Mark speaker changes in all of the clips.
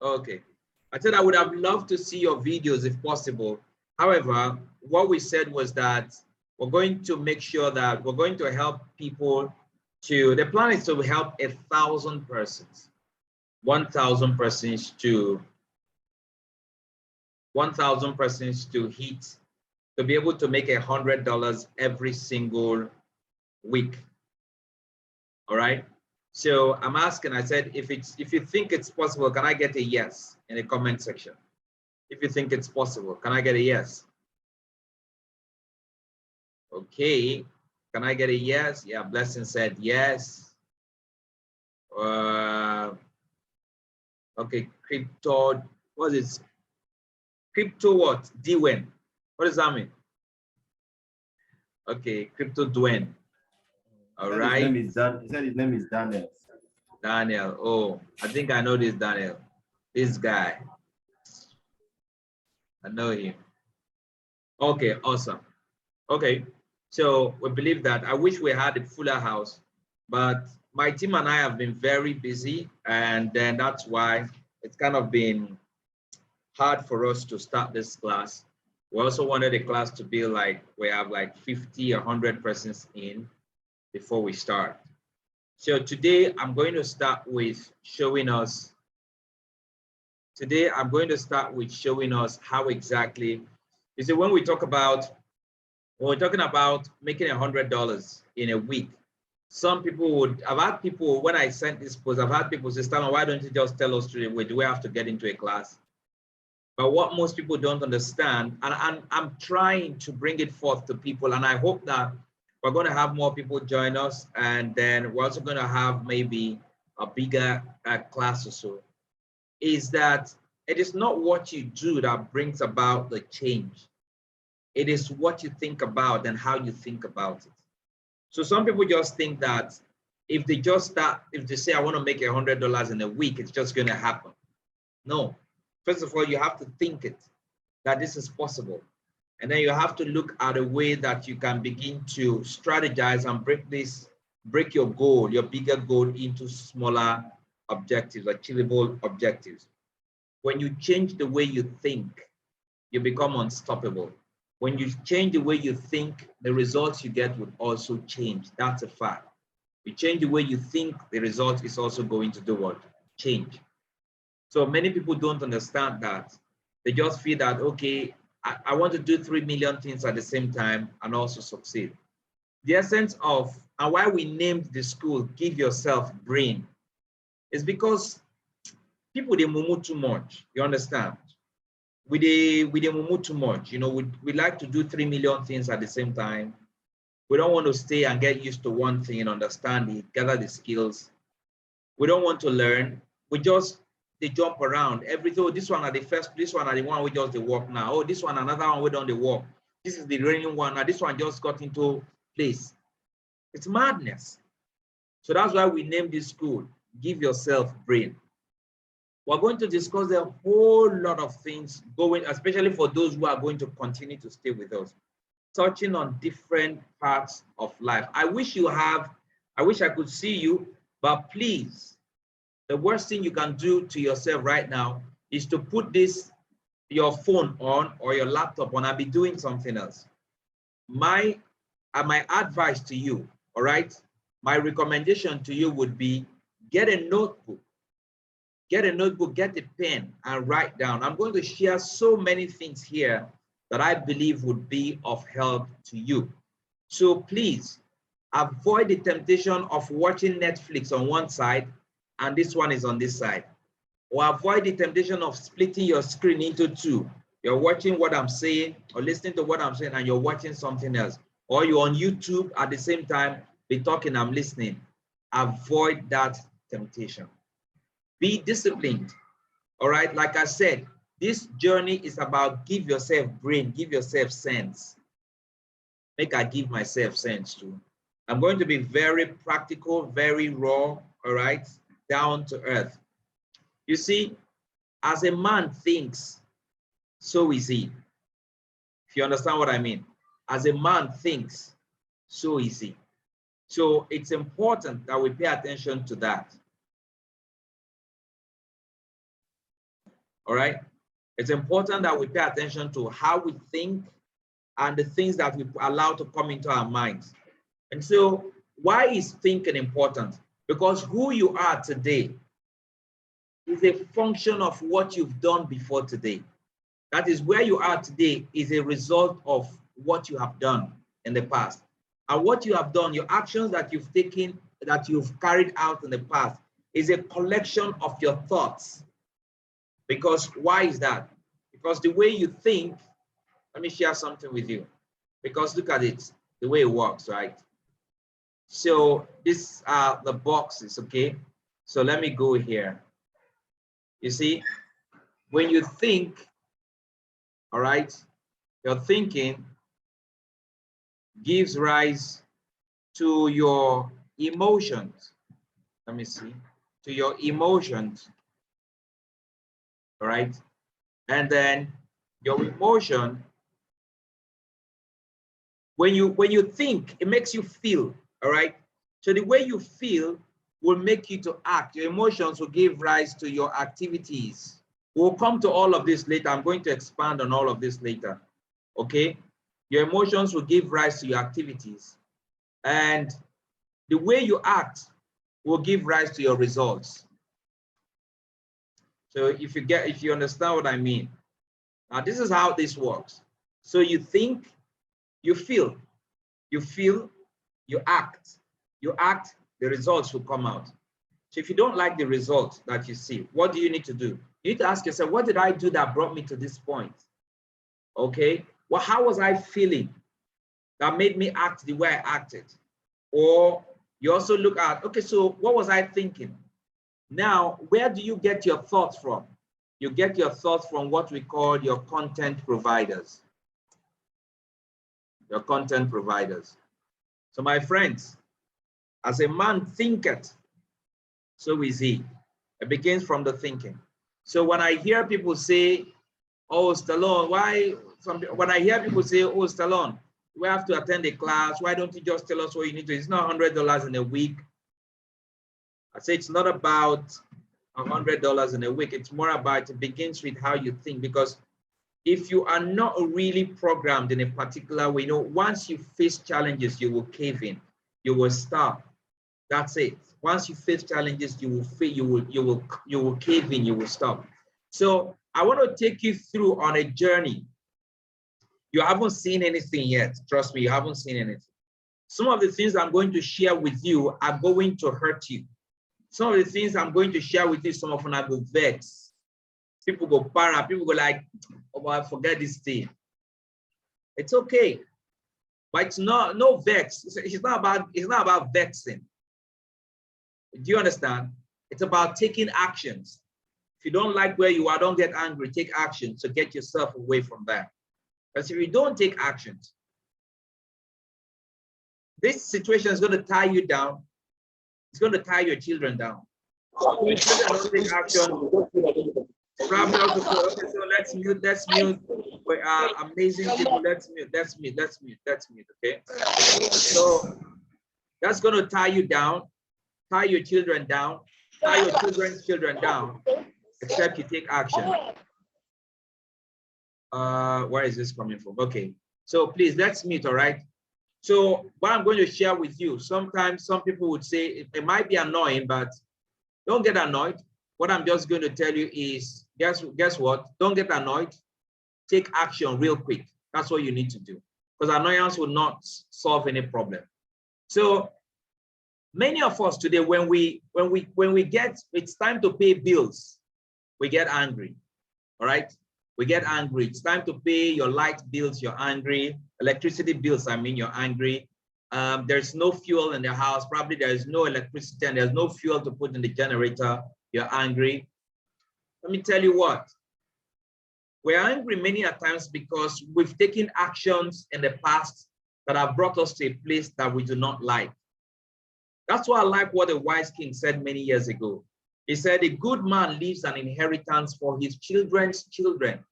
Speaker 1: Okay. I said I would have loved to see your videos if possible. However, what we said was that we're going to make sure that we're going to help people to, the plan is to help 1,000 persons, 1,000 persons to 1,000 persons to hit, to be able to make $100 every single week. All right. So I'm asking, I said, if you think it's possible, can I get a yes in the comment section? If you think it's possible, can I get a yes? Okay, can I get a yes? Yeah, Blessing said yes. Okay, crypto, what is it? Crypto what? Dwayne. What does that mean? Okay, crypto Dwayne. All right.
Speaker 2: He said his name is Daniel.
Speaker 1: Daniel. Oh, I think I know this Daniel. This guy. I know him. Okay, awesome. Okay, so we believe that. I wish we had a fuller house, but my team and I have been very busy, and then that's why it's kind of been hard for us to start this class. We also wanted the class to be like, we have like 50 or 100 persons in before we start. So today I'm going to start with showing us, how exactly, you see, when we're talking about making $100 in a week, some people would, I've had people, when I sent this post, I've had people say, Stallone, why don't you just tell us straight away? Do we have to get into a class? But what most people don't understand, and I'm trying to bring it forth to people, and I hope that we're going to have more people join us, and then we're also going to have maybe a bigger class or so, is that it is not what you do that brings about the change. It is what you think about and how you think about it. So some people just think that if they just start, if they say, I want to make $100 in a week, it's just going to happen. No. First of all, you have to think it, that this is possible. And then you have to look at a way that you can begin to strategize and break your goal, your bigger goal, into smaller objectives, achievable objectives. When you change the way you think, you become unstoppable. When you change the way you think, the results you get will also change. That's a fact. You change the way you think, the result is also going to do what? Change. So many people don't understand that. They just feel that, okay, I want to do 3 million things at the same time and also succeed. The essence of, and why we named the school, Give Yourself Brain, is because people, they mumu too much, you understand? We mumu too much, you know, we like to do 3 million things at the same time. We don't want to stay and get used to one thing and understand it, gather the skills. We don't want to learn. They jump around. Everything, oh, this one are the first, this one are the one we just they walk now. Oh, this one, another one we don't they walk. This is the raining one. Now this one just got into place. It's madness. So that's why we named this school, Give Yourself Brain. We're going to discuss a whole lot of things going, especially for those who are going to continue to stay with us, touching on different parts of life. I wish I could see you, but please, the worst thing you can do to yourself right now is to put your phone on or your laptop on and be doing something else. My advice to you, all right, my recommendation to you would be get a notebook, get a pen and write down. I'm going to share so many things here that I believe would be of help to you. So please avoid the temptation of watching Netflix on one side and this one is on this side. Or avoid the temptation of splitting your screen into two. You're watching what I'm saying or listening to what I'm saying and you're watching something else. Or you're on YouTube at the same time, be talking, I'm listening. Avoid that temptation. Be disciplined. All right, like I said, this journey is about give yourself brain, give yourself sense. Make I give myself sense too. I'm going to be very practical, very raw, all right, down to earth. You see, as a man thinks, so is he. If you understand what I mean. As a man thinks, so is he. So it's important that we pay attention to that. All right? It's important that we pay attention to how we think and the things that we allow to come into our minds. And so why is thinking important? Because who you are today is a function of what you've done before today. That is, where you are today is a result of what you have done in the past. And what you have done, your actions that you've taken, that you've carried out in the past, is a collection of your thoughts. Because why is that? Because the way you think, let me share something with you. Because look at it, the way it works, right? So these are the boxes, okay? So let me go here. You see, when you think, all right, your thinking gives rise to your emotions. Let me see, to your emotions, all right? And then your emotion, when you think, it makes you feel, all right? So the way you feel will make you to act. Your emotions will give rise to your activities. We'll come to all of this later. I'm going to expand on all of this later, okay? Your emotions will give rise to your activities. And the way you act will give rise to your results. So if you understand what I mean. Now this is how this works. So you think, you feel, you act, the results will come out. So if you don't like the results that you see, what do you need to do? You need to ask yourself, what did I do that brought me to this point? Okay, well, how was I feeling that made me act the way I acted? Or you also look at, okay, so what was I thinking? Now, where do you get your thoughts from? You get your thoughts from what we call your content providers. Your content providers. So my friends, as a man thinketh, so is he. It begins from the thinking. So when I hear people say, oh, Stallone, when I hear people say, oh, Stallone, we have to attend a class, why don't you just tell us what you need to? It's not $100 in a week. I say it's not about $100 in a week. It's more about, it begins with how you think. Because if you are not really programmed in a particular way, you know, once you face challenges, you will cave in, you will stop. That's it. Once you face challenges, you will fail, you will cave in, you will stop. So I want to take you through on a journey. You haven't seen anything yet. Trust me, you haven't seen anything. Some of the things I'm going to share with you are going to hurt you. Some of the things I'm going to share with you, some of them go vex. People go para, people go like, oh, I forget this thing. It's okay. But it's not, no vex. It's not about vexing. Do you understand? It's about taking actions. If you don't like where you are, don't get angry. Take action to get yourself away from that. Because if you don't take actions, this situation is going to tie you down. It's going to tie your children down. If children don't take action, probably also, okay, so let's mute. We are amazing people. Let's mute, okay? So that's going to tie you down, tie your children down, tie your children's children down, except you take action. Where is this coming from? Okay, so please, let's meet, all right? So what I'm going to share with you, sometimes some people would say it might be annoying, but don't get annoyed. What I'm just going to tell you is, guess what? Don't get annoyed. Take action real quick. That's what you need to do, because annoyance will not solve any problem. So many of us today, when we get, it's time to pay bills, we get angry. All right, we get angry. It's time to pay your light bills, you're angry. Electricity bills, I mean, you're angry. There's no fuel in the house. Probably there's no electricity and there's no fuel to put in the generator. You're angry. Let me tell you what. We're angry many a times because we've taken actions in the past that have brought us to a place that we do not like. That's why I like what the wise king said many years ago. He said, a good man leaves an inheritance for his children's children,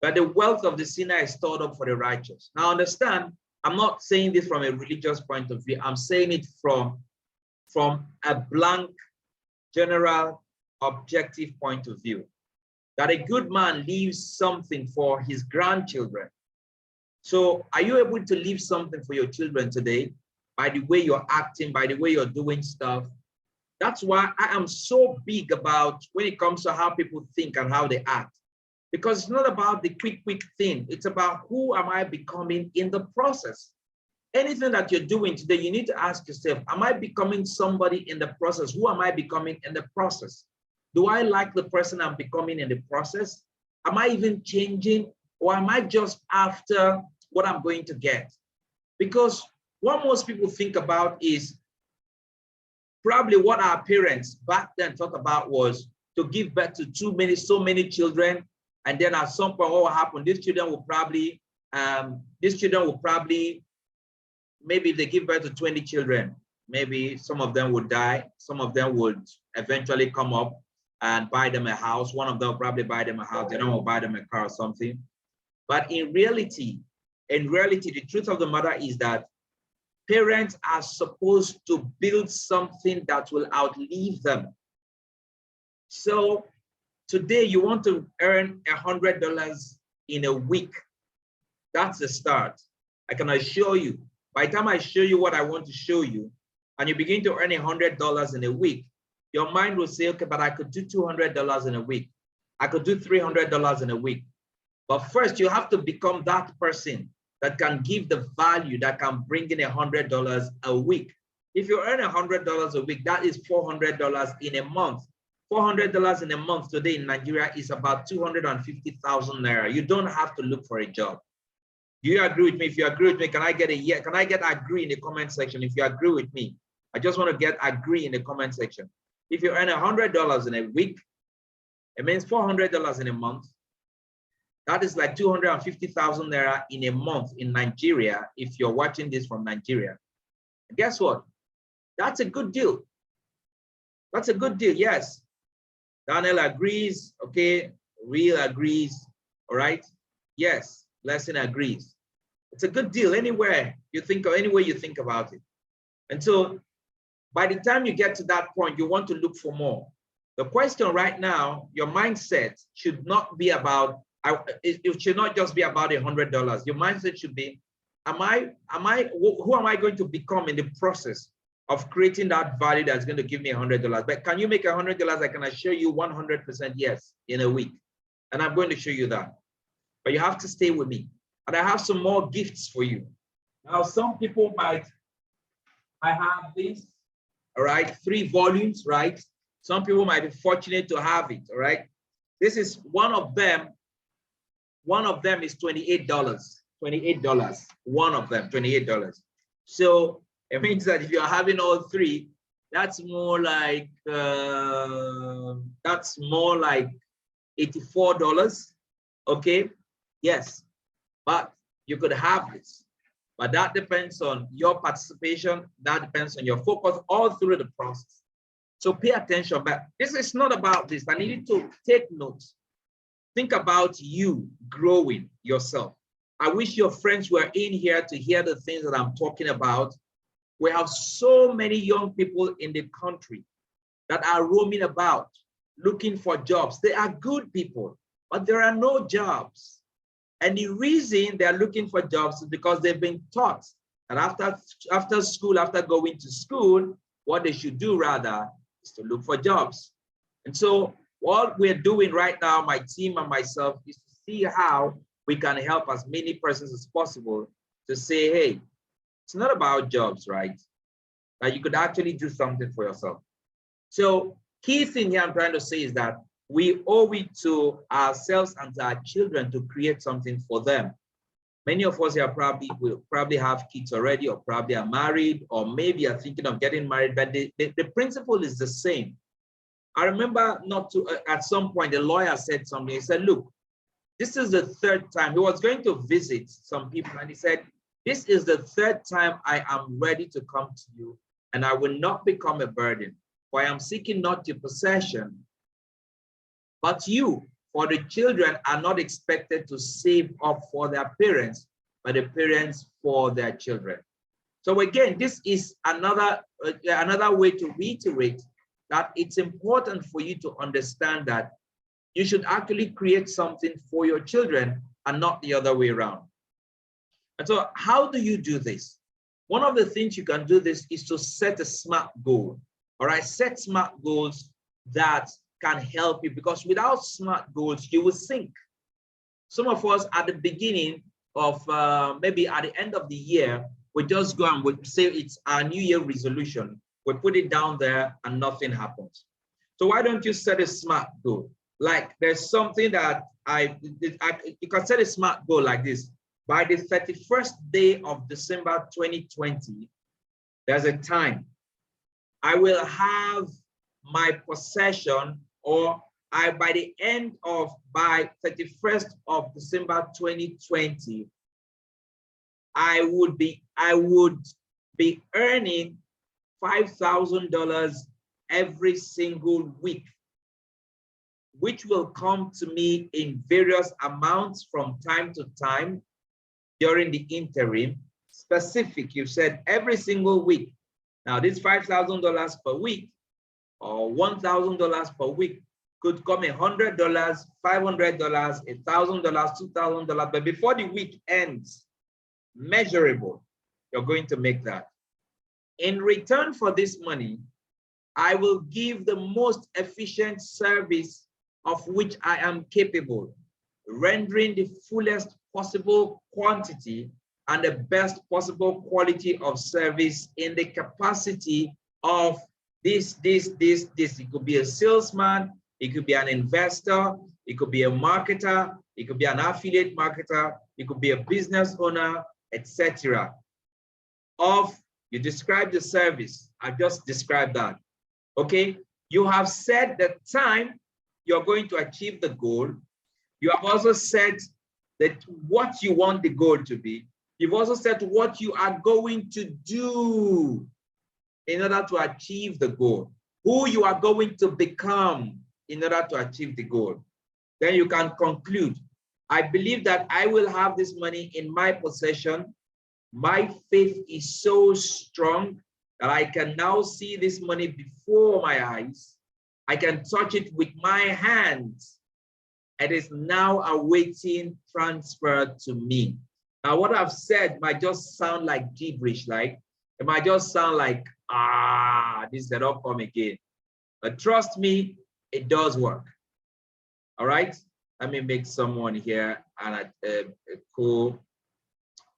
Speaker 1: but the wealth of the sinner is stored up for the righteous. Now understand, I'm not saying this from a religious point of view. I'm saying it from a blank, general, objective point of view. That a good man leaves something for his grandchildren. So are you able to leave something for your children today by the way you're acting, by the way you're doing stuff? That's why I am so big about when it comes to how people think and how they act. Because it's not about the quick thing. It's about who am I becoming in the process. Anything that you're doing today, you need to ask yourself, am I becoming somebody in the process? Who am I becoming in the process? Do I like the person I'm becoming in the process? Am I even changing, or am I just after what I'm going to get? Because what most people think about is probably what our parents back then thought about was to give birth to so many children, and then at some point what will happen? These children will probably, maybe if they give birth to 20 children, maybe some of them would die, some of them would eventually come up and buy them a house. One of them will probably buy them a house, the other will buy them a car or something. But in reality, the truth of the matter is that parents are supposed to build something that will outlive them. So today you want to earn $100 in a week. That's the start. I can assure you, by the time I show you what I want to show you, and you begin to earn $100 in a week, your mind will say, okay, but I could do $200 in a week. I could do $300 in a week. But first you have to become that person that can give the value that can bring in $100 a week. If you earn $100 a week, that is $400 in a month. $400 in a month today in Nigeria is about 250,000 naira. You don't have to look for a job. Do you agree with me? If you agree with me, can I get a yeah? Can I get agree in the comment section? If you agree with me, I just want to get agree in the comment section. If you earn $100 in a week, it means $400 in a month. That is like 250,000 naira in a month in Nigeria, if you're watching this from Nigeria. And guess what? That's a good deal. That's a good deal, yes. Daniel agrees, okay. Real agrees, all right? Yes, Blessing agrees. It's a good deal anywhere you think of, any way you think about it. And so by the time you get to that point, you want to look for more. The question right now, your mindset should not be about, it should not just be about $100. Your mindset should be, who am I going to become in the process of creating that value that's going to give me $100? But can you make $100? I can assure you 100% yes in a week. And I'm going to show you that. But you have to stay with me. And I have some more gifts for you. Now, some people might have this, all right, 3 volumes, right? Some people might be fortunate to have it, all right? This is one of them. One of them is $28. $28. One of them, $28. So it means that if you're having all 3, that's more like $84. Okay. Yes, but you could have this. But that depends on your participation. That depends on your focus all through the process. So pay attention. But this is not about this. I need you to take notes. Think about you growing yourself. I wish your friends were in here to hear the things that I'm talking about. We have so many young people in the country that are roaming about looking for jobs. They are good people, but there are no jobs. And the reason they're looking for jobs is because they've been taught that after school, after going to school, what they should do rather is to look for jobs. And so what we're doing right now, my team and myself, is to see how we can help as many persons as possible to say, hey, it's not about jobs, right? That you could actually do something for yourself. So key thing here I'm trying to say is that we owe it to ourselves and to our children to create something for them. Many of us here will probably have kids already, or probably are married, or maybe are thinking of getting married, but the principle is the same. I remember at some point, the lawyer said something. He said, look, this is the third time. He was going to visit some people, and he said, this is the third time I am ready to come to you, and I will not become a burden, for I am seeking not your possession, but you. For the children are not expected to save up for their parents, but the parents for their children. So again, this is another way to reiterate that it's important for you to understand that you should actually create something for your children and not the other way around. And so how do you do this? One of the things you can do this is to set a SMART goal. All right, set SMART goals that can help you, because without SMART goals, you will sink. Some of us at the beginning of maybe at the end of the year, we just go and we say it's our New Year resolution. We put it down there and nothing happens. So why don't you set a SMART goal? Like there's something that you can set a SMART goal like this. By the 31st day of December 2020, there's a time I will have my possession, or by 31st of December 2020, I would be earning $5,000 every single week, which will come to me in various amounts from time to time during the interim. Specific, you said every single week. Now this $5,000 per week or $1,000 per week could come $100, $500, $1,000, $2,000. But before the week ends, measurable, you're going to make that. In return for this money, I will give the most efficient service of which I am capable, rendering the fullest possible quantity and the best possible quality of service in the capacity of this. It could be a salesman, it could be an investor, it could be a marketer, it could be an affiliate marketer, it could be a business owner, etc. You describe the service. I just described that. Okay, you have said the time you're going to achieve the goal. You have also said that what you want the goal to be. You've also said what you are going to do in order to achieve the goal, who you are going to become in order to achieve the goal. Then you can conclude, I believe that I will have this money in my possession. My faith is so strong that I can now see this money before my eyes. I can touch it with my hands. It is now awaiting transfer to me. Now, what I've said might just sound like gibberish, like it might just sound like, this did not come again. But trust me, it does work. All right, let me make someone here and cool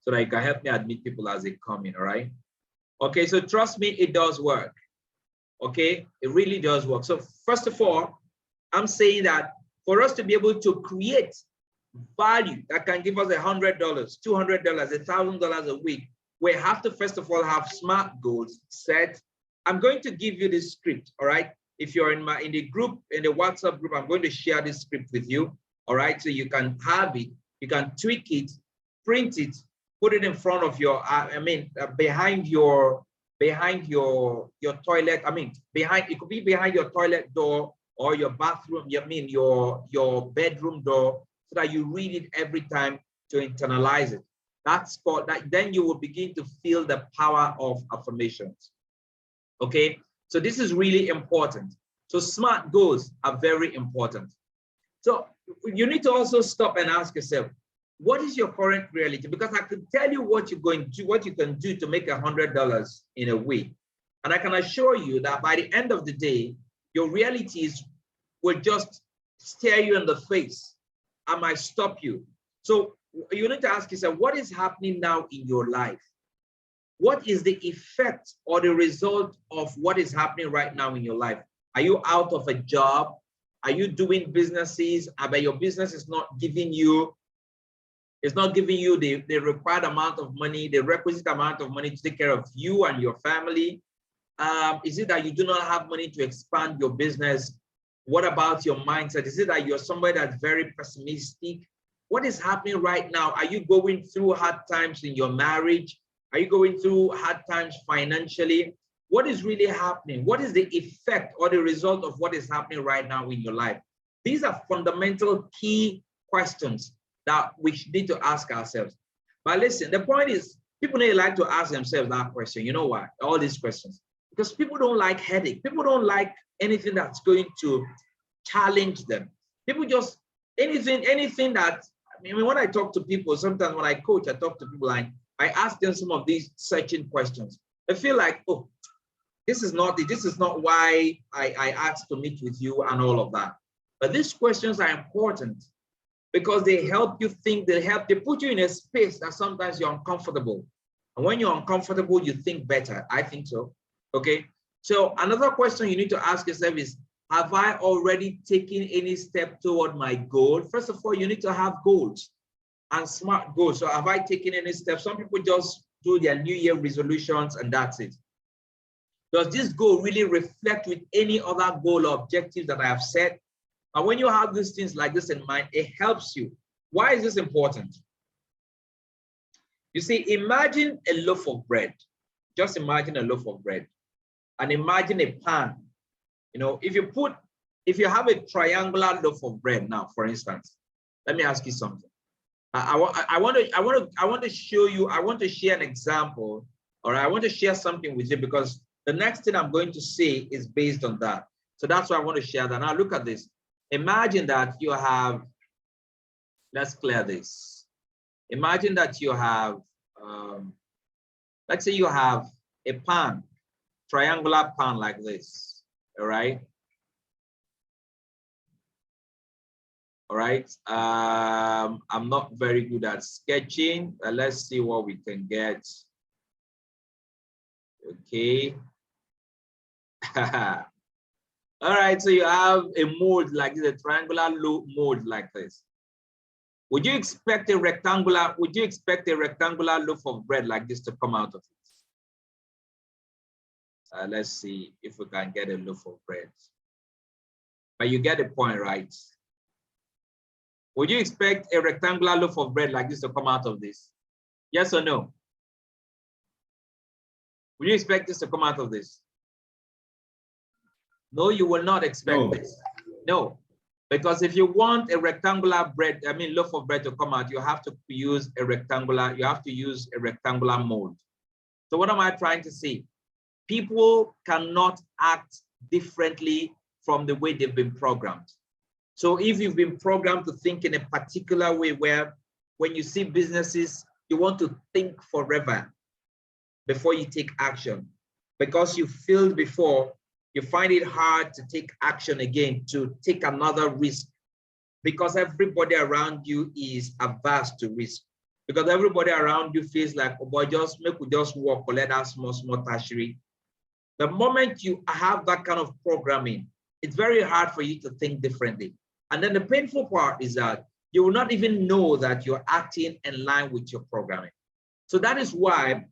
Speaker 1: so that you can help me admit people as they come in. All right. Okay, so trust me, it does work. Okay, it really does work. So first of all, I'm saying that for us to be able to create value that can give us $100, $200, $1,000 a week, we have to first of all have SMART goals set. I'm going to give you this script. All right. If you're in the group, in the WhatsApp group, I'm going to share this script with you. All right. So you can have it, you can tweak it, print it, put it in front of your, behind your toilet. It could be behind your toilet door or your bathroom, your bedroom door, so that you read it every time to internalize it. That's called that. Then you will begin to feel the power of affirmations. Okay, so this is really important. So SMART goals are very important. So you need to also stop and ask yourself, what is your current reality? Because I can tell you what you're going to do, what you can do to make $100 in a week. And I can assure you that by the end of the day, your realities will just stare you in the face. I might stop you. So you need to ask yourself, what is happening now in your life? What is the effect or the result of what is happening right now in your life? Are you out of a job? Are you doing businesses, but your business is not giving you the required amount of money, the requisite amount of money to take care of you and your family? Is it that you do not have money to expand your business? What about your mindset? Is it that you're somebody that's very pessimistic? What is happening right now? Are you going through hard times in your marriage? Are you going through hard times financially? What is really happening? What is the effect or the result of what is happening right now in your life? These are fundamental key questions that we need to ask ourselves. But listen, the point is, people need like to ask themselves that question. You know why? All these questions. Because people don't like headache. People don't like anything that's going to challenge them. People just, anything that, I mean, when I talk to people, sometimes when I coach, I talk to people and I ask them some of these searching questions. I feel like, oh, this is not why I asked to meet with you and all of that. But these questions are important because they help you think, they put you in a space that sometimes you're uncomfortable. And when you're uncomfortable, you think better. I think so. Okay. So another question you need to ask yourself is, have I already taken any step toward my goal? First of all, you need to have goals and smart goals. So have I taken any steps? Some people just do their New Year resolutions and that's it. Does this goal really reflect with any other goal or objectives that I have set? And when you have these things like this in mind, it helps you. Why is this important? You see, imagine a loaf of bread. Just imagine a loaf of bread. And imagine a pan. You know, if you have a triangular loaf of bread now, for instance, let me ask you something. I want to show you, I want to share an example, or I want to share something with you because the next thing I'm going to say is based on that. So that's why I want to share that. Now look at this. Imagine that you have, let's clear this. Imagine that you have, let's say you have a pan, triangular pan like this, all right? All right, I'm not very good at sketching. Let's see what we can get. Okay. All right, so you have a mold like this, a triangular mold like this. Would you expect a rectangular loaf of bread like this to come out of it? Let's see if we can get a loaf of bread. But you get the point, right? Would you expect a rectangular loaf of bread like this to come out of this? Yes or no? Would you expect this to come out of this? No, you will not expect this. No, because if you want a rectangular loaf of bread to come out, you have to use a rectangular mold. So what am I trying to say? People cannot act differently from the way they've been programmed. So if you've been programmed to think in a particular way where when you see businesses, you want to think forever before you take action because you failed before, you find it hard to take action again, to take another risk because everybody around you is averse to risk. Because everybody around you feels like, oh boy, just walk or let that small tertiary. The moment you have that kind of programming, it's very hard for you to think differently. And then the painful part is that you will not even know that you're acting in line with your programming. So that is why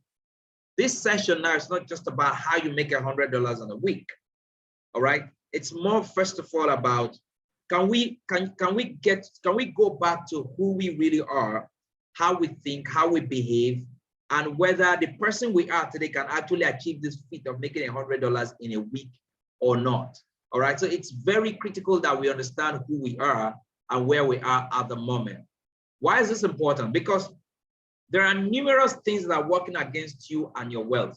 Speaker 1: this session now is not just about how you make $100 in a week. All right. It's more, first of all, about can we go back to who we really are, how we think, how we behave, and whether the person we are today can actually achieve this feat of making $100 in a week or not. All right, so it's very critical that we understand who we are and where we are at the moment. Why is this important? Because there are numerous things that are working against you and your wealth.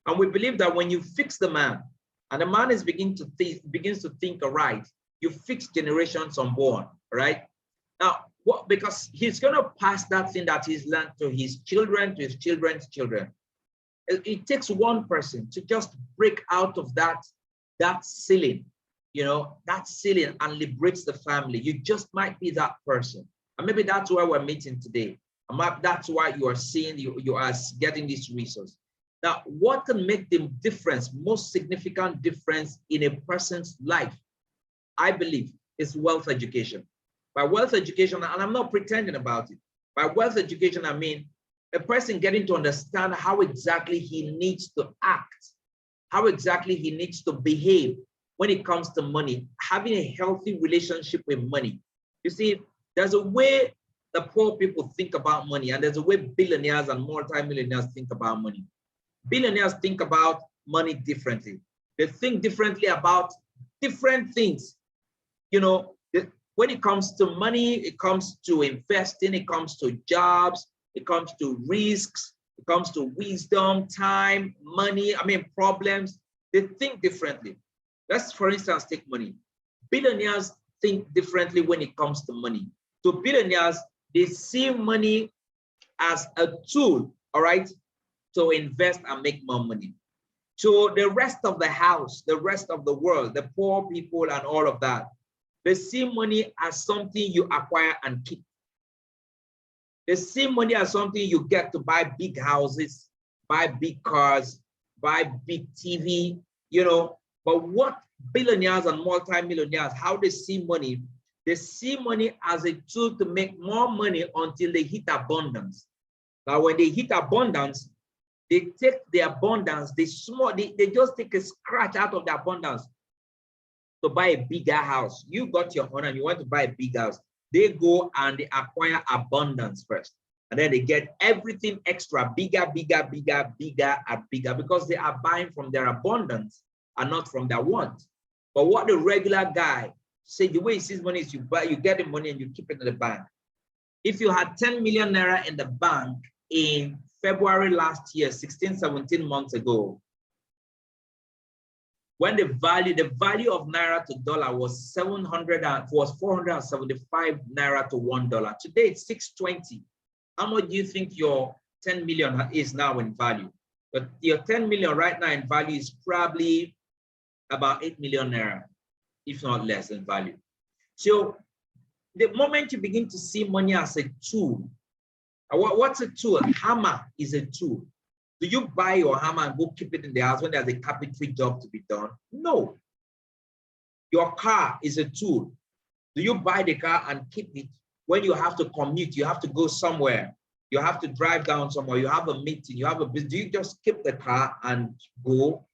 Speaker 1: And we believe that when you fix the man, and the man is begins to think right, you fix generations unborn, right? Now, because he's going to pass that thing that he's learned to his children, to his children's children. It takes one person to just break out of that ceiling, that ceiling, and liberates the family. You just might be that person. And maybe that's why we're meeting today. And that's why you are seeing, you are getting this resource. Now, what can make the difference, most significant difference in a person's life, I believe, is wealth education. By wealth education, and I'm not pretending about it, by wealth education, I mean a person getting to understand how exactly he needs to act, how exactly he needs to behave when it comes to money, having a healthy relationship with money. You see, there's a way the poor people think about money, and there's a way billionaires and multimillionaires think about money. Billionaires think about money differently. They think differently about different things. You know, when it comes to money, it comes to investing, it comes to jobs, it comes to risks, it comes to wisdom, time, money, problems. They think differently. Let's, for instance, take money. Billionaires think differently when it comes to money. So billionaires, they see money as a tool, all right, to invest and make more money. So the rest of the house, the rest of the world, the poor people and all of that, they see money as something you acquire and keep. They see money as something you get to buy big houses, buy big cars, buy big TV, you know. But what billionaires and multimillionaires, how they see money as a tool to make more money until they hit abundance. Now, when they hit abundance, they take the abundance, they just take a scratch out of the abundance to buy a bigger house. You got your own and you want to buy a big house. They go and they acquire abundance first. And then they get everything extra, bigger, bigger, bigger, bigger, and bigger, because they are buying from their abundance and not from their want. But what the regular guy say, the way he sees money is you get the money and you keep it in the bank. If you had 10 million naira in the bank in February last year, 16, 17 months ago, when the value of naira to dollar was 475 naira to $1. Today it's 620. How much do you think your 10 million is now in value? But your 10 million right now in value is probably about 8 million naira, if not less in value. So the moment you begin to see money as a tool, what's a tool? A hammer is a tool. Do you buy your hammer and go keep it in the house when there's a carpentry job to be done? No. Your car is a tool. Do you buy the car and keep it when you have to commute, you have to go somewhere, you have to drive down somewhere, you have a meeting, you have a business? Do you just keep the car and go?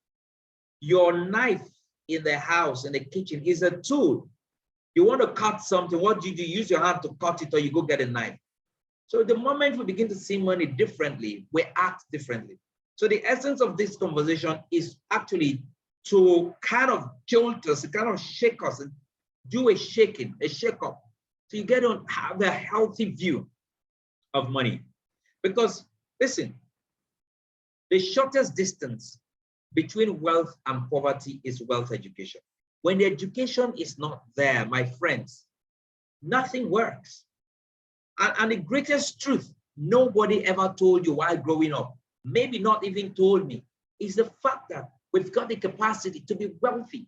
Speaker 1: Your knife in the house, in the kitchen, is a tool. You want to cut something, what do? You use your hand to cut it, or you go get a knife? So the moment we begin to see money differently, we act differently. So the essence of this conversation is actually to kind of jolt us, to kind of shake us, and do a shaking, a shake-up, so you get on have a healthy view of money. Because listen, the shortest distance between wealth and poverty is wealth education. When the education is not there, my friends, nothing works. And the greatest truth nobody ever told you while growing up, maybe not even told me, is the fact that we've got the capacity to be wealthy.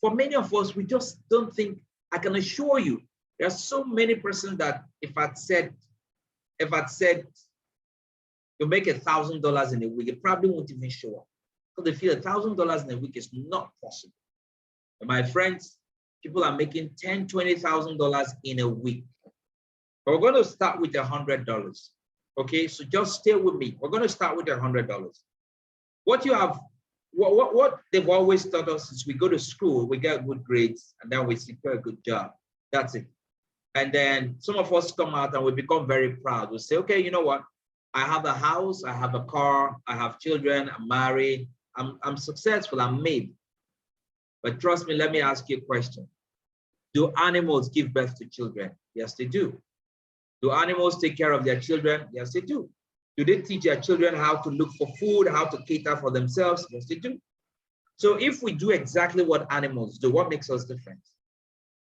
Speaker 1: For many of us, we just don't think. I can assure you, there are so many persons that if I'd said you make $1,000 in a week, it probably won't even show up, because they feel $1,000 in a week is not possible. And my friends, people are making $10,000, $20,000 in a week. But we're going to start with $100. Okay, so just stay with me. We're going to start with $100. What they've always taught us is we go to school, we get good grades, and then we secure a good job. That's it. And then some of us come out and we become very proud. We say, okay, you know what? I have a house, I have a car, I have children, I'm married, I'm successful, I'm made. But trust me, let me ask you a question. Do animals give birth to children? Yes, they do. Do animals take care of their children? Yes, they do. Do they teach their children how to look for food, how to cater for themselves? Yes, they do. So if we do exactly what animals do, what makes us different?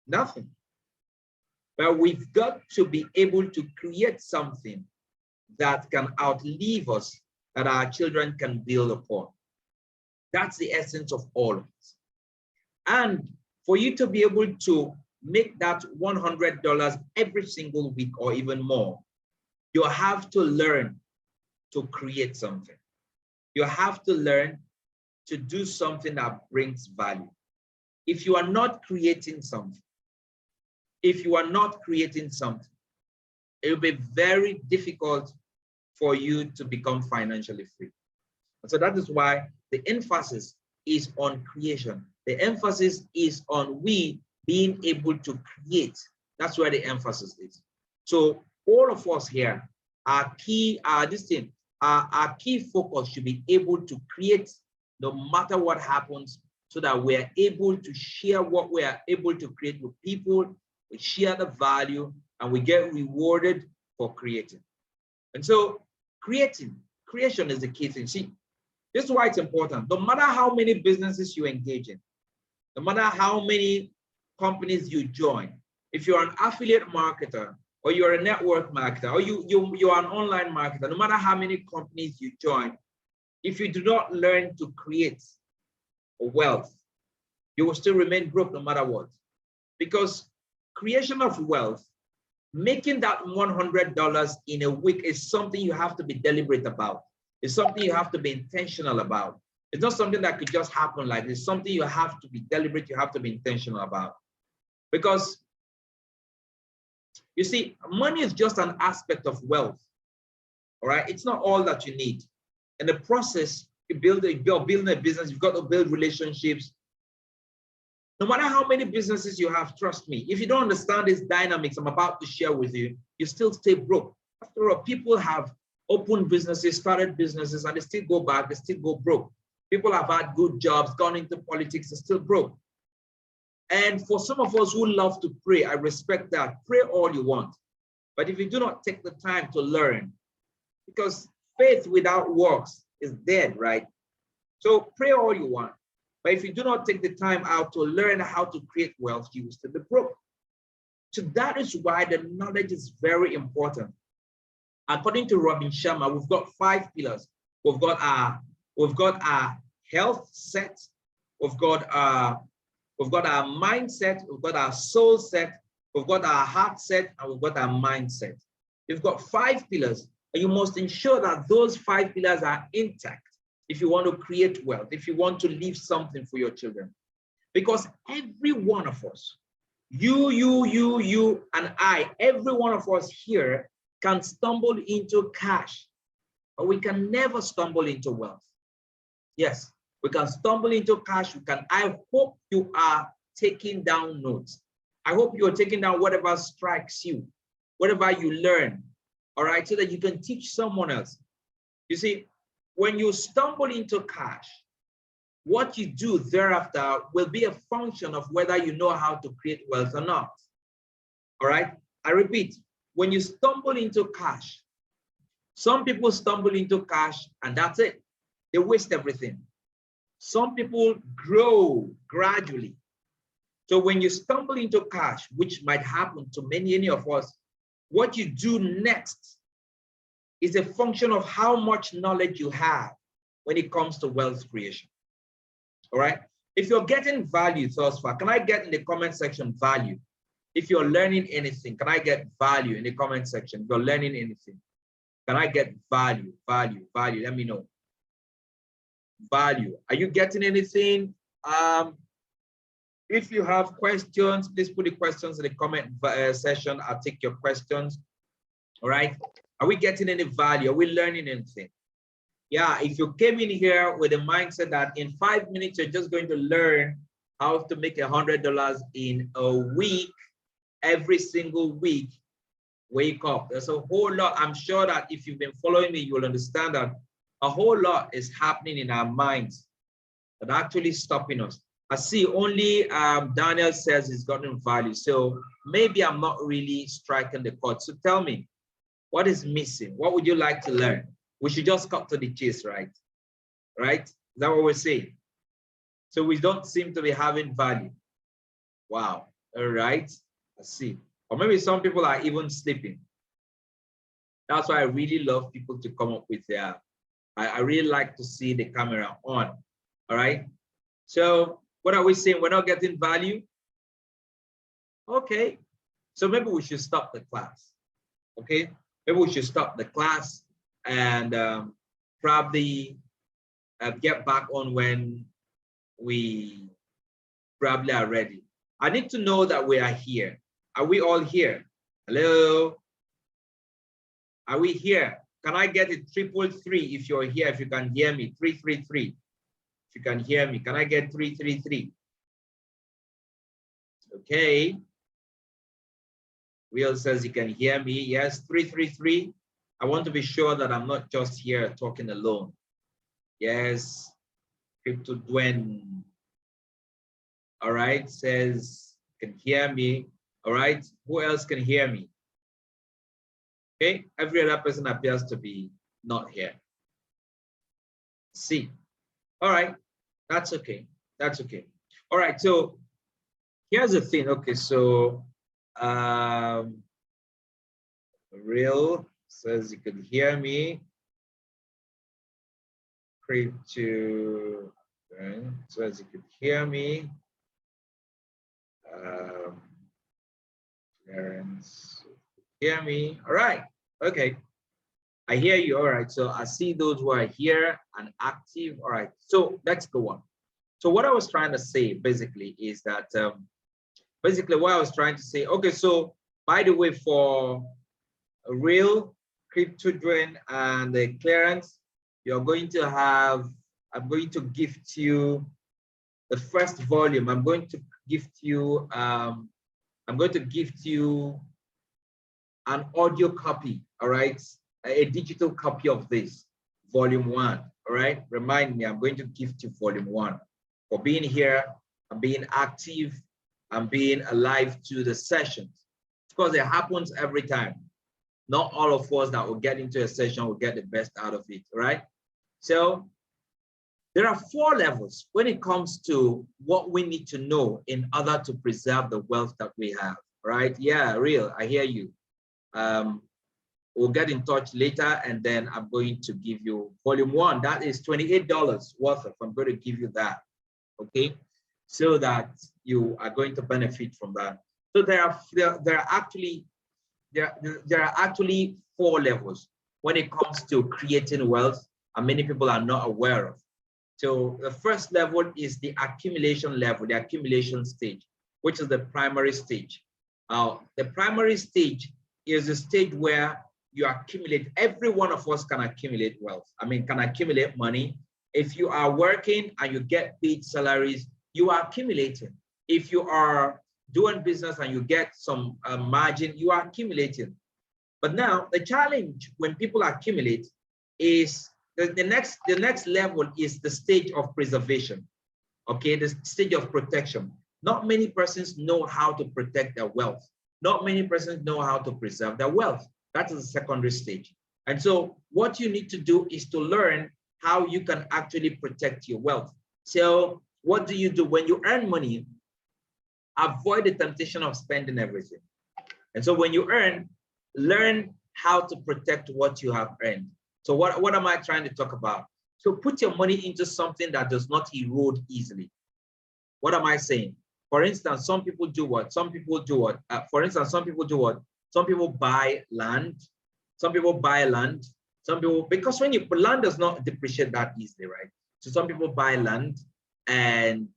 Speaker 1: Nothing. But we've got to be able to create something that can outlive us, that our children can build upon. That's the essence of all of it. And for you to be able to make that $100 every single week or even more, you have to learn to create something. You have to learn to do something that brings value. If you are not creating something, it will be very difficult for you to become financially free. So that is why the emphasis is on creation. The emphasis is on we being able to create. That's where the emphasis is. So all of us here, our key focus should be able to create no matter what happens, so that we are able to share what we are able to create with people. We share the value and we get rewarded for creating. And so creation is the key thing. See, this is why it's important. No matter how many businesses you engage in, no matter how many companies you join, if you're an affiliate marketer or you're a network marketer or you're an online marketer, no matter how many companies you join, if you do not learn to create wealth, you will still remain broke no matter what. Because creation of wealth, making that $100 in a week is something you have to be deliberate about. It's something you have to be intentional about. It's not something that could just happen like this. It's something you have to be deliberate, you have to be intentional about. Because you see, money is just an aspect of wealth. All right, it's not all that you need. In the process, you're building a business, you've got to build relationships. No matter how many businesses you have, trust me, if you don't understand these dynamics I'm about to share with you, you still stay broke. After all, people have opened businesses, started businesses, and they still go back, they still go broke. People have had good jobs, gone into politics, they're still broke. And for some of us who love to pray, I respect that. Pray all you want. But if you do not take the time to learn, because faith without works is dead, right? So pray all you want. But if you do not take the time out to learn how to create wealth, you will still be broke. So that is why the knowledge is very important. According to Robin Sharma, we've got 5 pillars. We've got our health set, we've got our mindset, we've got our soul set, we've got our heart set, and we've got our mindset. You've got 5 pillars, and you must ensure that those 5 pillars are intact if you want to create wealth, if you want to leave something for your children. Because every one of us, you, and I, every one of us here can stumble into cash, but we can never stumble into wealth. Yes, we can stumble into cash. I hope you are taking down notes. I hope you're taking down whatever strikes you, whatever you learn, all right, so that you can teach someone else. You see, when you stumble into cash, what you do thereafter will be a function of whether you know how to create wealth or not. All right, I repeat, when you stumble into cash, some people stumble into cash and that's it. They waste everything. Some people grow gradually. So when you stumble into cash, which might happen to many of us, what you do next is a function of how much knowledge you have when it comes to wealth creation. All right. If you're getting value thus far, can I get in the comment section value? If you're learning anything, can I get value in the comment section? If you're learning anything, can I get value? Let me know. Value. Are you getting anything? If you have questions, please put the questions in the comment section. I'll take your questions. All right. Are we getting any value? Are we learning anything? Yeah, if you came in here with a mindset that in 5 minutes, you're just going to learn how to make $100 in a week, every single week, wake up. There's a whole lot. I'm sure that if you've been following me, you will understand that a whole lot is happening in our minds that actually stopping us. I see only Daniel says he's gotten value. So maybe I'm not really striking the chord. So tell me, what is missing? What would you like to learn? We should just cut to the chase, right? Right? Is that what we're saying? So we don't seem to be having value. Wow. All right. Let's see. Or maybe some people are even sleeping. That's why I really love people to come up with their, I really like to see the camera on. All right. So what are we saying? We're not getting value. Okay, so maybe we should stop the class. Okay, maybe we should stop the class and probably get back on when we probably are ready. I need to know that we are here. Are we all here? Hello? Are we here? Can I get it 333 if you're here, if you can hear me? 333. If you can hear me, can I get 333? Okay. Will says he can hear me. Yes, 333. I want to be sure that I'm not just here talking alone. Yes, Crypto Dwen. All right, says can hear me. All right, who else can hear me? Okay, every other person appears to be not here. See, all right, that's okay. That's okay. All right, so here's the thing. Okay, so Real says you can hear me. Crypto says you can hear me. Clarence, hear me. All right. Okay. I hear you. All right. So I see those who are here and active. All right. So let's go on. So what I was trying to say basically is that basically what I was trying to say. Okay. So by the way, for Real, Crypto Drain, and the Clearance, you're going to have. I'm going to gift you the first volume. I'm going to gift you. I'm going to gift you an audio copy, all right? A digital copy of this, volume 1, all right? Remind me, I'm going to gift you volume 1 for being here and being active and being alive to the sessions. Of course, it happens every time. Not all of us that will get into a session will get the best out of it, all right? So there are 4 levels when it comes to what we need to know in order to preserve the wealth that we have, right? Yeah, Real, I hear you. We'll get in touch later and then I'm going to give you volume 1. That is $28 worth of, I'm going to give you that, okay? So that you are going to benefit from that. So there are actually 4 levels when it comes to creating wealth and many people are not aware of. So the first level is the accumulation level, the accumulation stage, which is the primary stage. The primary stage is a stage where you accumulate, every one of us can accumulate wealth. I mean, can accumulate money. If you are working and you get paid salaries, you are accumulating. If you are doing business and you get some margin, you are accumulating. But now the challenge when people accumulate is the next level is the stage of preservation, okay, the stage of protection. Not many persons know how to protect their wealth. Not many persons know how to preserve their wealth. That is the secondary stage. And so what you need to do is to learn how you can actually protect your wealth. So what do you do when you earn money? Avoid the temptation of spending everything. And so when you earn, learn how to protect what you have earned. So what am I trying to talk about? So put your money into something that does not erode easily. What am I saying? For instance, some people do what? Some people do what? For instance, some people do what? Some people buy land. Some people buy land. Some people, because when you, land does not depreciate that easily, right? So some people buy land and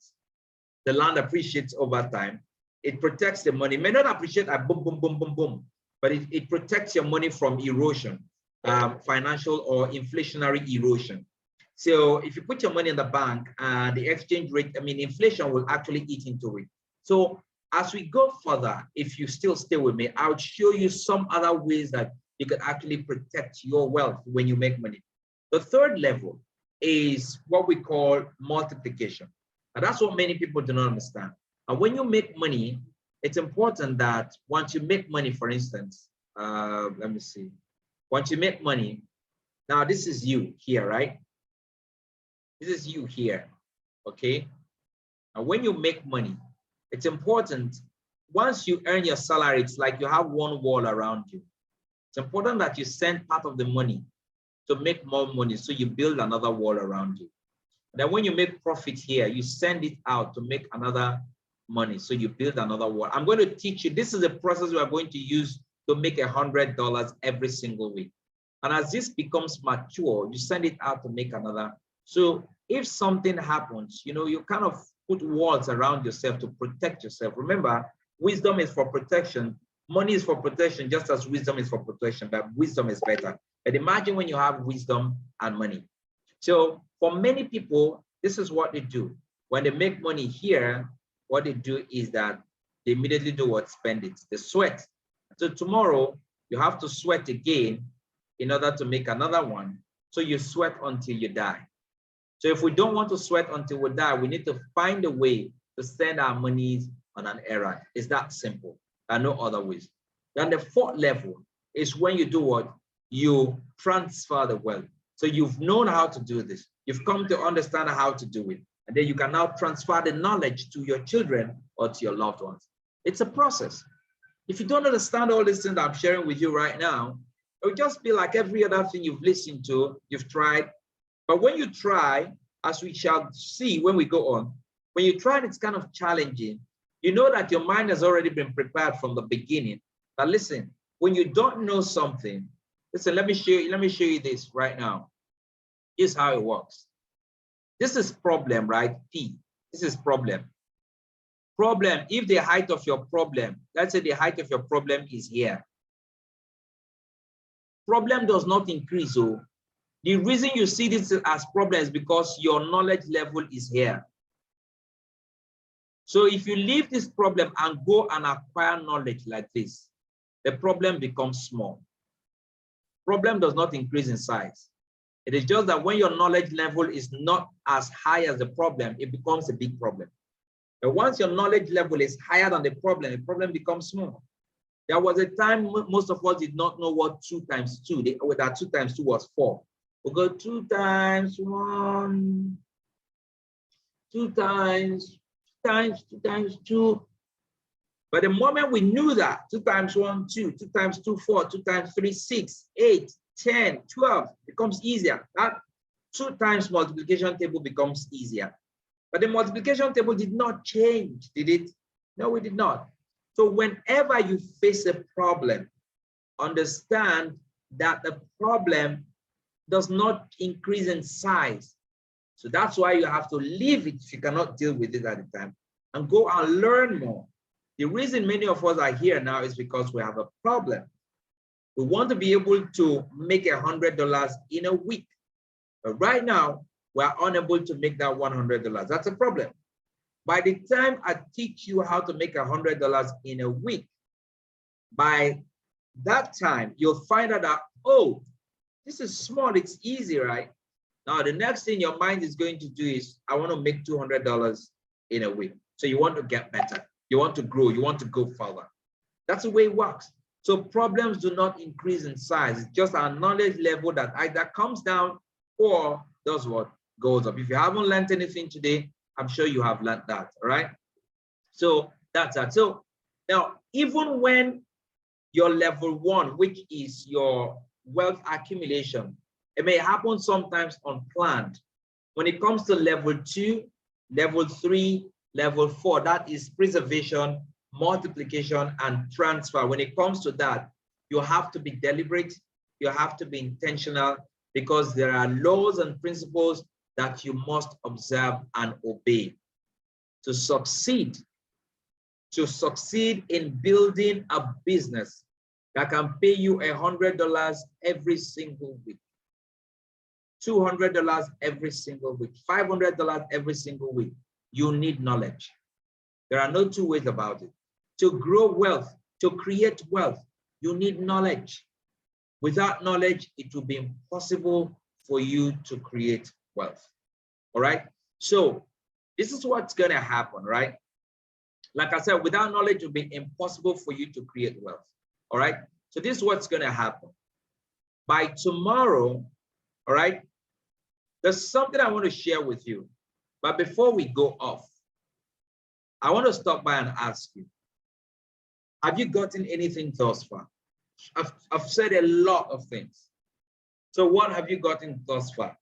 Speaker 1: the land appreciates over time. It protects the money. It may not appreciate at boom, boom, boom, boom, boom, but it protects your money from erosion, financial or inflationary erosion. So if you put your money in the bank, the exchange rate, I mean, inflation will actually eat into it. So as we go further, if you still stay with me, I'll show you some other ways that you can actually protect your wealth when you make money. The third level is what we call multiplication. And that's what many people do not understand. And when you make money, it's important that once you make money, for instance, let me see. Once you make money, now this is you here, right? This is you here, okay? And when you make money, it's important, once you earn your salary, it's like you have one wall around you. It's important that you send part of the money to make more money, so you build another wall around you. Then when you make profit here, you send it out to make another money. So you build another one. I'm going to teach you. This is a process we are going to use to make $100 every single week. And as this becomes mature, you send it out to make another. So if something happens, you know, you kind of put walls around yourself to protect yourself. Remember, wisdom is for protection. Money is for protection, just as wisdom is for protection, but wisdom is better. But imagine when you have wisdom and money. So for many people, this is what they do. When they make money here, what they do is that they immediately do what? Spend it. They sweat. So tomorrow, you have to sweat again in order to make another one. So you sweat until you die. So if we don't want to sweat until we die, we need to find a way to send our monies on an errand. It's that simple. There are no other ways. Then the fourth level is when you do what? You transfer the wealth. So you've known how to do this. You've come to understand how to do it. And then you can now transfer the knowledge to your children or to your loved ones. It's a process. If you don't understand all these things that I'm sharing with you right now, it will just be like every other thing you've listened to, you've tried. But when you try, as we shall see when we go on, when you try, it's kind of challenging. You know that your mind has already been prepared from the beginning. But listen, when you don't know something, listen, let me show you this right now. Here's how it works. This is problem, right? P. This is problem. Problem, if the height of your problem, let's say the height of your problem is here. Problem does not increase. So the reason you see this as problem is because your knowledge level is here. So if you leave this problem and go and acquire knowledge like this, the problem becomes small. Problem does not increase in size. It is just that when your knowledge level is not as high as the problem, it becomes a big problem. But once your knowledge level is higher than the problem becomes small. There was a time most of us did not know what 2 times 2, that 2 times 2 was 4. We go 2 times 1, 2 times 2. But the moment we knew that 2 times 1, 2, 2 times 2, 4, 2 times 3, 6, 8, 10, 12 becomes easier. That 2 times multiplication table becomes easier. But the multiplication table did not change, did it? No, it did not. So whenever you face a problem, understand that the problem does not increase in size. So that's why you have to leave it if you cannot deal with it at the time and go and learn more. The reason many of us are here now is because we have a problem. We want to be able to make $100 in a week. But right now, we are unable to make that $100. That's a problem. By the time I teach you how to make $100 in a week, by that time, you'll find out that, oh, this is small, it's easy, right? Now, the next thing your mind is going to do is, I want to make $200 in a week. So you want to get better. You want to grow. You want to go further. That's the way it works. So problems do not increase in size. It's just our knowledge level that either comes down or does what? Goes up. If you haven't learned anything today, I'm sure you have learned that, all right? So that's that. So now, even when your level 1, which is your wealth accumulation, it may happen sometimes unplanned. When it comes to level 2, level 3, level 4, that is preservation, multiplication, and transfer. When it comes to that, you have to be deliberate, you have to be intentional, because there are laws and principles that you must observe and obey to succeed in building a business that can pay you $100 every single week, $200 every single week, $500 every single week. You need knowledge. There are no two ways about it. To grow wealth, to create wealth, you need knowledge. Without knowledge, it will be impossible for you to create wealth. All right. So this is what's going to happen, right? Like I said, without knowledge, it will be impossible for you to create wealth. All right. So this is what's going to happen. By tomorrow, all right, there's something I want to share with you. But before we go off, I want to stop by and ask you, have you gotten anything thus far? I've said a lot of things. So what have you gotten thus far?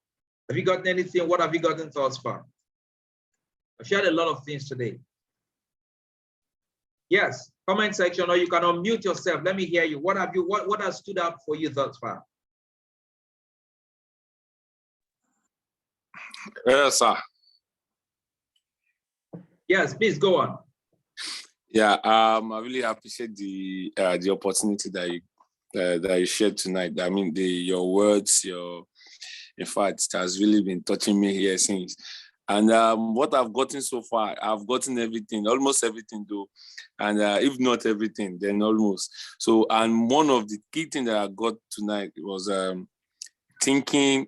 Speaker 1: Have you gotten anything? What have you gotten thus far? I've shared a lot of things today. Yes, comment section, or you can unmute yourself. Let me hear you. What has stood out for you thus far?
Speaker 3: Yes, sir.
Speaker 1: Yes, please go on.
Speaker 3: Yeah, I really appreciate the opportunity that you shared tonight. I mean, your words, in fact, it has really been touching me here since. And what I've gotten so far, I've gotten everything, almost everything though. And if not everything, then almost. So, and one of the key things that I got tonight was thinking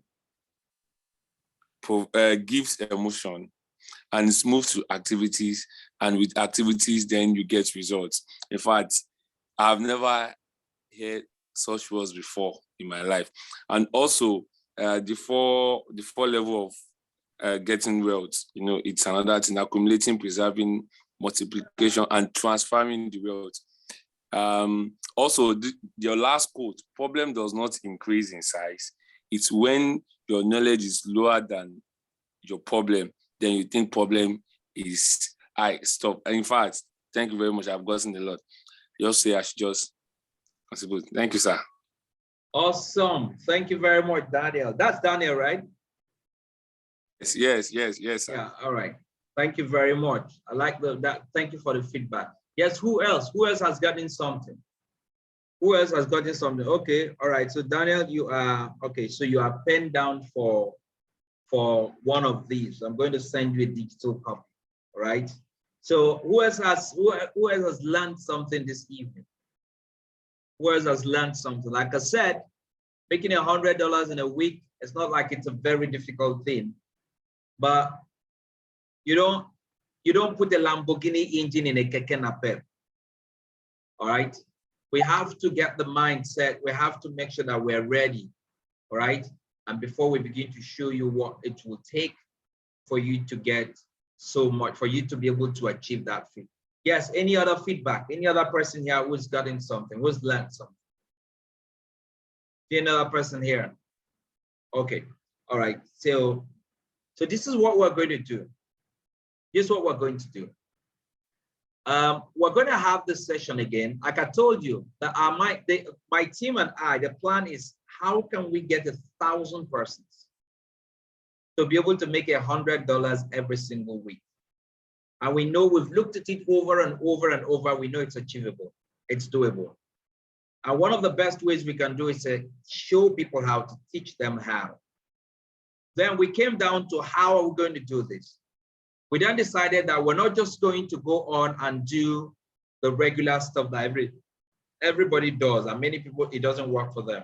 Speaker 3: gives emotion, and it's moved to activities, and with activities, then you get results. In fact, I've never heard such words before in my life. And also, the four level of getting wealth, it's another thing: accumulating, preserving, multiplication, and transferring the wealth. Also, your last quote: problem does not increase in size. It's when your knowledge is lower than your problem, then you think problem is stop. And in fact, thank you very much. I've gotten a lot. Just say I should just contribute. Thank you, sir.
Speaker 1: Awesome. Thank you very much, Daniel. That's Daniel, right?
Speaker 3: Yes, sir.
Speaker 1: Yeah, all right. Thank you very much. I like that. Thank you for the feedback. Yes, who else? Who else has gotten something? Who else has gotten something? Okay, all right. So Daniel, you are okay. So you are penned down for one of these. I'm going to send you a digital copy. All right. So who else has learned something this evening? Who else has learned something? Like I said, making $100 in a week, it's not like it's a very difficult thing, but you don't put a Lamborghini engine in a keke napep. All right. We have to get the mindset. We have to make sure that we're ready. All right. And before we begin to show you what it will take for you to get so much, for you to be able to achieve that feat. Yes, any other feedback? Any other person here who's gotten something, who's learned something? Any other person here? Okay, all right. So this is what we're going to do. Here's what we're going to do. We're going to have this session again. Like I told you, that my team and I, the plan is how can we get 1,000 persons to be able to make $100 every single week? And we know we've looked at it over and over and over. We know it's achievable. It's doable. And one of the best ways we can do is to show people how, to teach them how. Then we came down to how are we going to do this? We then decided that we're not just going to go on and do the regular stuff that everybody does, and many people, it doesn't work for them.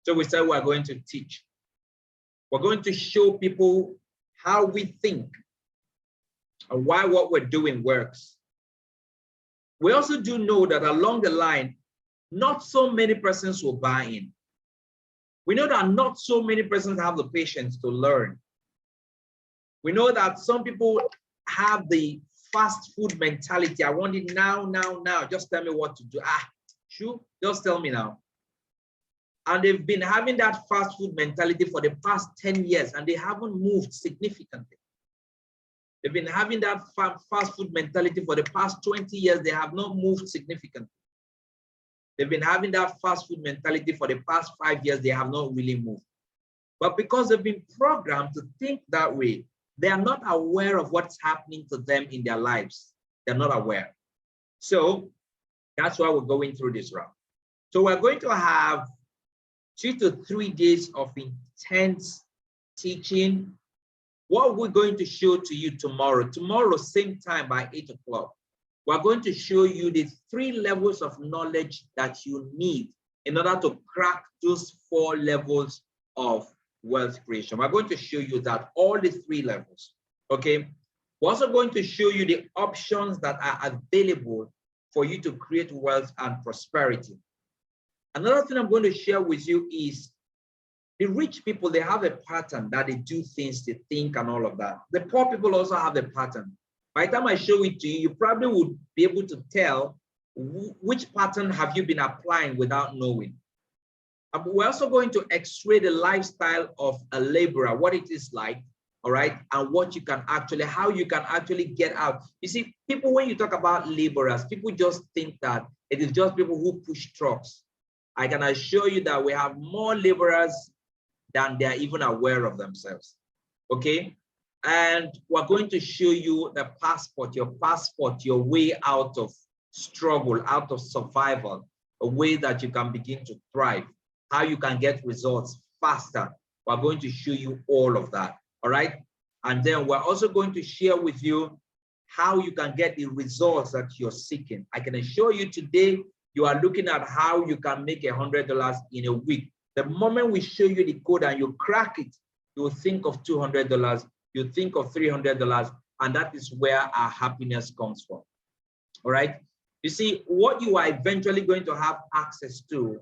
Speaker 1: So we said we're going to teach. We're going to show people how we think and why what we're doing works. We also do know that along the line, not so many persons will buy in. We know that not so many persons have the patience to learn. We know that some people have the fast food mentality. I want it now, now, now. Just tell me what to do. Sure, just tell me now. And they've been having that fast food mentality for the past 10 years, and they haven't moved significantly. They've been having that fast food mentality for the past 20 years. They have not moved significantly. They've been having that fast food mentality for the past 5 years. They have not really moved. But because they've been programmed to think that way, they are not aware of what's happening to them in their lives. They're not aware. So that's why we're going through this route. So we're going to have 2 to 3 days of intense teaching. What we're going to show to you tomorrow, same time by 8 o'clock, we're going to show you the 3 levels of knowledge that you need in order to crack those 4 levels of wealth creation. We're going to show you that all the 3 levels, okay? We're also going to show you the options that are available for you to create wealth and prosperity. Another thing I'm going to share with you is the rich people, they have a pattern that they do things, they think and all of that. The poor people also have a pattern. By the time I show it to you, you probably would be able to tell which pattern have you been applying without knowing. We're also going to x-ray the lifestyle of a laborer, what it is like, all right, and what you can actually, how you can actually get out. You see, people, when you talk about laborers, people just think that it is just people who push trucks. I can assure you that we have more laborers than they're even aware of themselves, okay? And we're going to show you the passport, your way out of struggle, out of survival, a way that you can begin to thrive, how you can get results faster. We're going to show you all of that, all right? And then we're also going to share with you how you can get the results that you're seeking. I can assure you today, you are looking at how you can make $100 in a week. The moment we show you the code and you crack it, you'll think of $200, you think of $300, and that is where our happiness comes from, all right? You see, what you are eventually going to have access to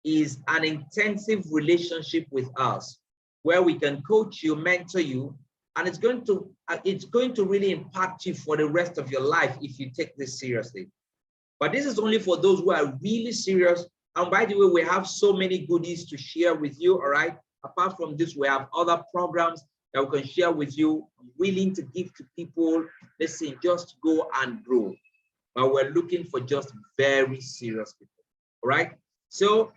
Speaker 1: is an intensive relationship with us, where we can coach you, mentor you, and it's going to really impact you for the rest of your life if you take this seriously. But this is only for those who are really serious. And by the way, we have so many goodies to share with you, all right? Apart from this, we have other programs that we can share with you. I'm willing to give to people. Listen, just go and grow. But we're looking for just very serious people, all right? So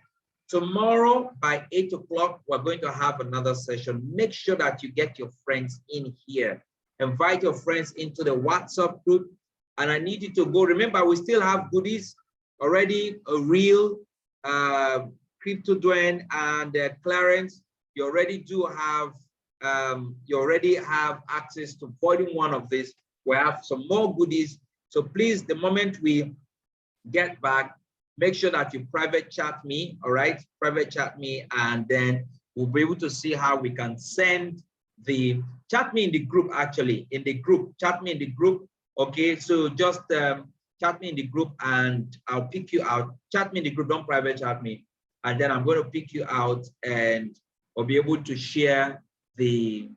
Speaker 1: tomorrow by 8 o'clock, we're going to have another session. Make sure that you get your friends in here. Invite your friends into the WhatsApp group. And I need you to go. Remember, we still have goodies already, a real Crypto Dwayne and Clarence. You already do have, access to volume 1 of this. We have some more goodies. So please, the moment we get back, make sure that you private chat me, all right? Private chat me, and then we'll be able to see how we can send the, chat me in the group, actually, in the group, chat me in the group, okay? So just chat me in the group and I'll pick you out. Chat me in the group, don't private chat me. And then I'm going to pick you out and we'll be able to share the,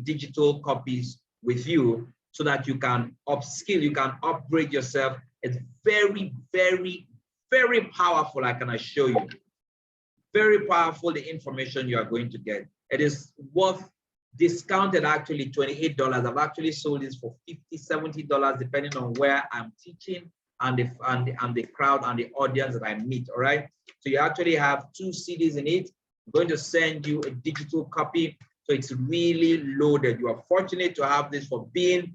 Speaker 1: digital copies with you so that you can upskill, you can upgrade yourself. It's very, very, very powerful, I can assure you. Very powerful, the information you are going to get. It is worth, discounted actually $28. I've actually sold this for $50, $70, depending on where I'm teaching and the crowd and the audience that I meet, all right? So you actually have 2 CDs in it. I'm going to send you a digital copy. So it's really loaded. You are fortunate to have this for being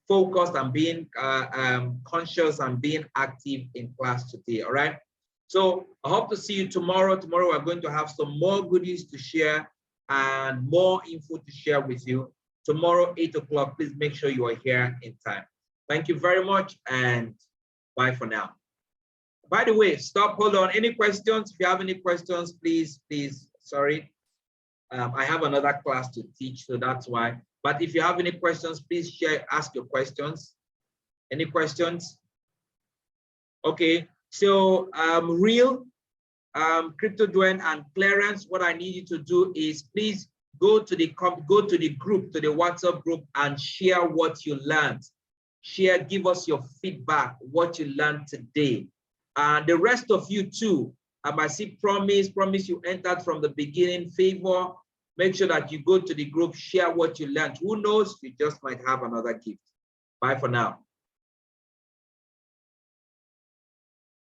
Speaker 1: focused and being conscious and being active in class today, all right? So I hope to see you tomorrow. Tomorrow we're going to have some more goodies to share and more info to share with you. Tomorrow, 8 o'clock, please make sure you are here in time. Thank you very much and bye for now. By the way, stop, hold on. Any questions? If you have any questions, please, sorry. I have another class to teach, so that's why. But if you have any questions, please ask your questions. Any questions? Okay, so real, Crypto Dwayne and Clarence, what I need you to do is please go to the group, to the WhatsApp group, and share what you learned. Share, give us your feedback, what you learned today. And the rest of you too, I see Promise you entered from the beginning, Favor. Make sure that you go to the group, share what you learned. Who knows, you just might have another gift. Bye for now.